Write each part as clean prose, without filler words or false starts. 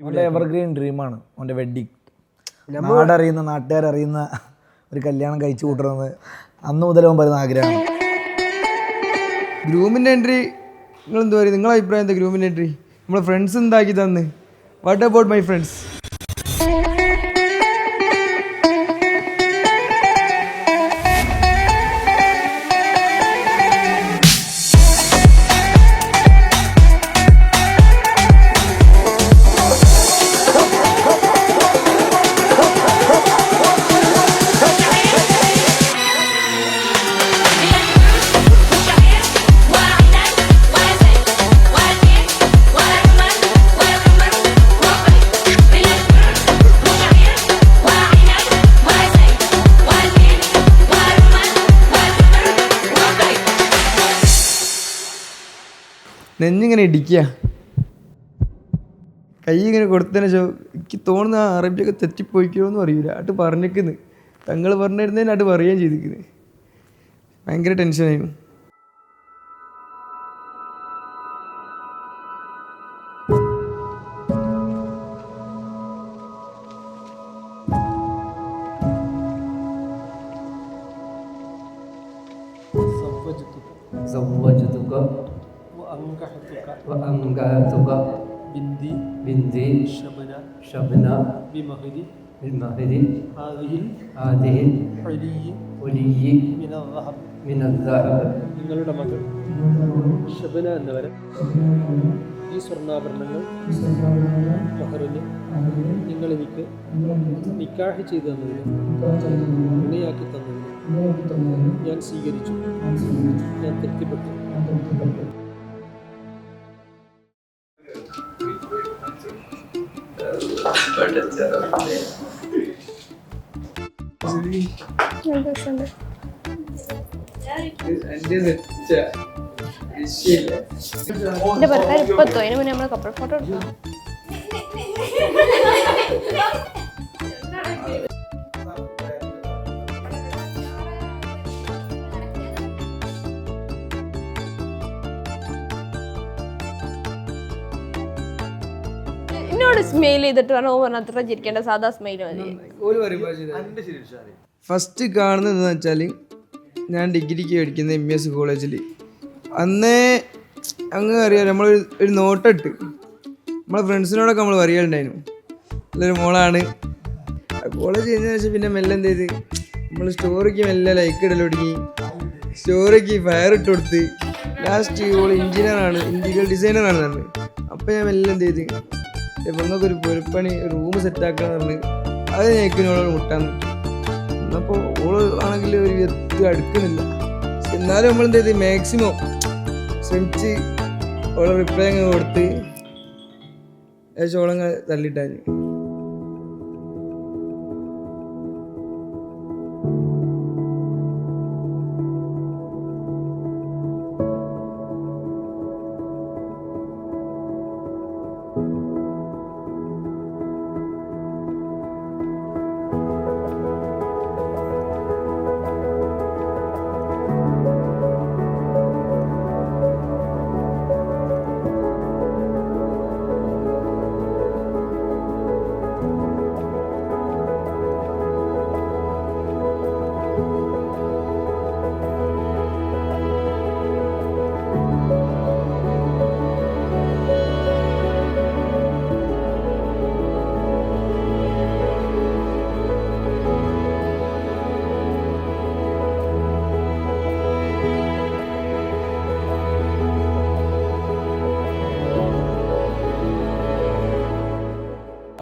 അവൻ്റെ എവർഗ്രീൻ ഡ്രീമാണ് അവൻ്റെ വെഡ്ഡിങ്. നാടറിയുന്ന നാട്ടുകാരറിയുന്ന ഒരു കല്യാണം കഴിച്ചു കൂട്ടണമെന്ന് അന്ന് മുതൽ അവൻ പറയുന്ന ആഗ്രഹമാണ്. ഗ്രൂമിൻ്റെ എൻട്രി നിങ്ങൾ എന്താ പറയുക? നിങ്ങളെ അഭിപ്രായം എന്താ ഗ്രൂമിൻ്റെ എൻട്രി? നമ്മളെ ഫ്രണ്ട്സ് എന്താക്കി തന്ന്? What about my friends? നെഞ്ഞിങ്ങനെ ഇടിക്കുക, കൈ ഇങ്ങനെ കൊടുത്തതിന് ശേഷം എനിക്ക് തോന്നുന്ന ആ അറബിയൊക്കെ തെറ്റിപ്പോയിക്കോന്ന് അറിയില്ല. അട്ട് പറഞ്ഞിരിക്കുന്നു, തങ്ങൾ പറഞ്ഞിരുന്നതിന് അട്ട് പറയുകയും ചെയ്തിരിക്കുന്നത്. ഭയങ്കര ടെൻഷനായിരുന്നു. وأنكحتك بنتي شبنة بمهر هذه الحلي من الذهب. നിങ്ങളുടെ മകൾ ഷബന എന്നവരെ ഈ സ്വർണ്ണാഭരണങ്ങൾ മഹറിന് നിങ്ങൾ എനിക്ക് നിക്കാഹ് ചെയ്തു തന്നതിന് ഇണയാക്കി തന്നതിന് ഞാൻ സ്വീകരിച്ചു. ഞാൻ തൃപ്തിപ്പെട്ടു. എന്റെ ഭർത്താവ് ഇപ്പൊ അതിന് മുന്നേ നമ്മളെ കപ്പിൾ ഫോട്ടോ എടുക്കാം. എന്നോട് സ്മെയിൽ ചെയ്തിട്ട് പറഞ്ഞ അത്ര ചിരിക്കേണ്ട, സാധാ സ്മെയിൽ മതി. ഫസ്റ്റ് കാണുന്നത് എന്താ വെച്ചാൽ, ഞാൻ ഡിഗ്രിക്ക് പഠിക്കുന്ന MES കോളേജിൽ അന്നേ അങ്ങ് അറിയാം, നമ്മളൊരു നോട്ടിട്ട് നമ്മളെ ഫ്രണ്ട്സിനോടൊക്കെ നമ്മൾ പറയുന്നുണ്ടായിരുന്നു നല്ലൊരു മോളാണ്. കോളേജ് കഴിഞ്ഞതിന് ശേഷം പിന്നെ മെല്ലെ എന്ത് ചെയ്ത് നമ്മൾ സ്റ്റോറിക്ക് മെല്ലെ ലൈക്ക് ഇടൽ തുടങ്ങി, സ്റ്റോറിക്ക് ഫയർ ഇട്ട് കൊടുത്ത് ലാസ്റ്റ് ഓൾ എഞ്ചിനീയറാണ്, ഇൻറ്റീരിയർ ഡിസൈനറാണ് പറഞ്ഞത്. അപ്പോൾ ഞാൻ മെല്ലെ എന്ത് ചെയ്ത് ഇപ്പൊങ്ങൾക്കൊരു പൊരുപ്പണി റൂം സെറ്റാക്കാന്ന് പറഞ്ഞ് അത് ഞെക്കിനോട് മുട്ടാന്ന്. എന്നപ്പോൾ ഓള് ആണെങ്കിൽ ഒരു വ്യക്തി അടുക്കുന്നില്ല. എന്നാലും നമ്മൾ എന്ത് ചെയ്ത് മാക്സിമം ശ്രമിച്ച് ഓളെ റിപ്ലൈ അങ്ങ് കൊടുത്ത് ഏകദേശം ഓളങ്ങ് തള്ളിയിട്ടായിരുന്നു.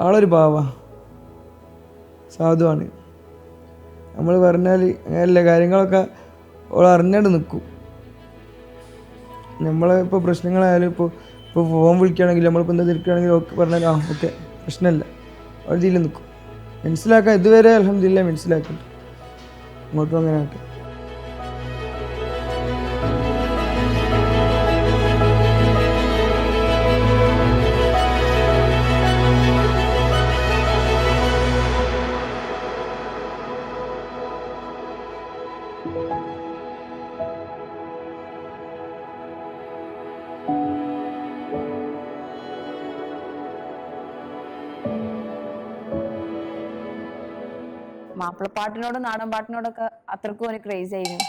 ആളൊരു പാവ സാധുവാണ്. നമ്മൾ പറഞ്ഞാൽ അങ്ങനെയല്ല, കാര്യങ്ങളൊക്കെ അവൾ അറിഞ്ഞാണ്ട് നിൽക്കും. നമ്മളിപ്പോൾ പ്രശ്നങ്ങളായാലും ഇപ്പോൾ ഫോൺ വിളിക്കുകയാണെങ്കിൽ നമ്മളിപ്പോൾ എന്താ തിരിക്കുകയാണെങ്കിൽ ഓക്കെ പറഞ്ഞാൽ ഓക്കെ പ്രശ്നമില്ല, അവൾ ഇതിൽ നിൽക്കും. മനസ്സിലാക്കാൻ ഇതുവരെ അൽഹംദുലില്ലാ മനസ്സിലാക്കുന്നുണ്ട്. അങ്ങോട്ടും അങ്ങനെ ആട്ടെ. മാപ്പിളപ്പാട്ടിനോടും നാടൻ പാട്ടിനോടൊക്കെ അത്രക്കും ഒരു ക്രേസ് ആയിരുന്നു.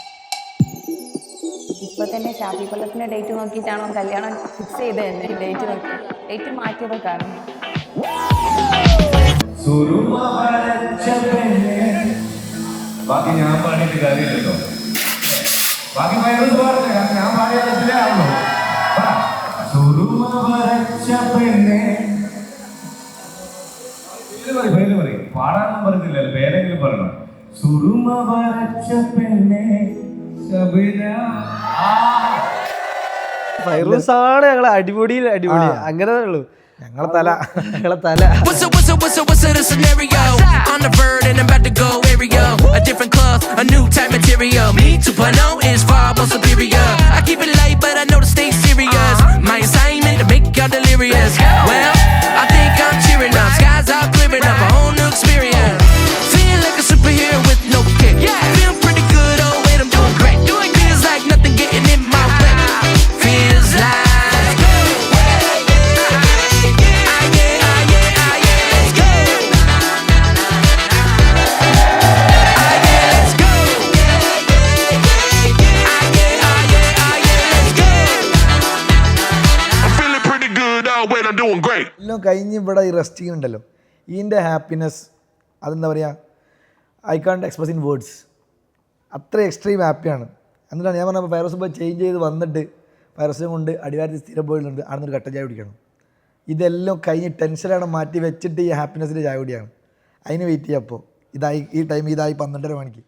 ഇപ്പൊ തന്നെ ഷാഫി കൊല്ലത്തിന്റെ ഡേറ്റ് നോക്കിയിട്ടാണോ കല്യാണം ഫിക്സ് ചെയ്ത് തന്നെ ഡേറ്റ് നോക്കി ഡേറ്റ് മാറ്റിയതൊക്കെ ആണ്. ബാക്കി ഞാൻ പാടിയിട്ട് കാര്യമില്ലല്ലോ. ബാക്കി ഞാൻ പാടിയാലോ. പേര് പറയും, പാടാനൊന്നും പറഞ്ഞില്ലല്ലോ, പേരെങ്കിലും പറയണം. സുറുമ വരച്ച പെണ്ണെ ഫൈറൂസാണ് ഞങ്ങളെ അടിപൊളി അങ്ങനെ ഉള്ളൂ. ഞങ്ങളെ തല What's up, the scenario? On the bird and I'm about to go area. A different club, a new type material. Me 2.0 is far more superior. I keep it light, but I know to stay serious. My assignment to make y'all delirious. Well, I think I'm cheering up. Skies are clearing up, a whole new experience. Feel like a superhero with no kick. Feel pretty good, oh wait, I'm doing great. Feels like nothing getting in my way. Feels like എല്ലാം കഴിഞ്ഞ് ഇവിടെ ഈ resting ഉണ്ടല്ലോ, ഇതിൻ്റെ happiness അതെന്താ പറയുക, I can't express in words. അത്ര extreme ഹാപ്പിയാണ്. എന്നിട്ടാണ് ഞാൻ പറഞ്ഞപ്പോൾ ഫൈറൂസ് ഇപ്പോൾ ചേഞ്ച് ചെയ്ത് വന്നിട്ട് ഫൈറൂസിനെ കൊണ്ട് അടിവാരത്തിൽ സ്ഥിരം പോയിട്ടുണ്ട്, അവിടുന്ന് ഒരു കട്ടൻ ചായ കുടിക്കണം. ഇതെല്ലാം കഴിഞ്ഞ് ടെൻഷനാണ് മാറ്റി വെച്ചിട്ട് ഈ ഹാപ്പിനെസ്സിൻ്റെ ചായ കുടിയാണ്. അതിന് വെയിറ്റ് ചെയ്യാം. അപ്പോൾ ഈ ടൈം ഇതായി 12:30 മണിക്ക്.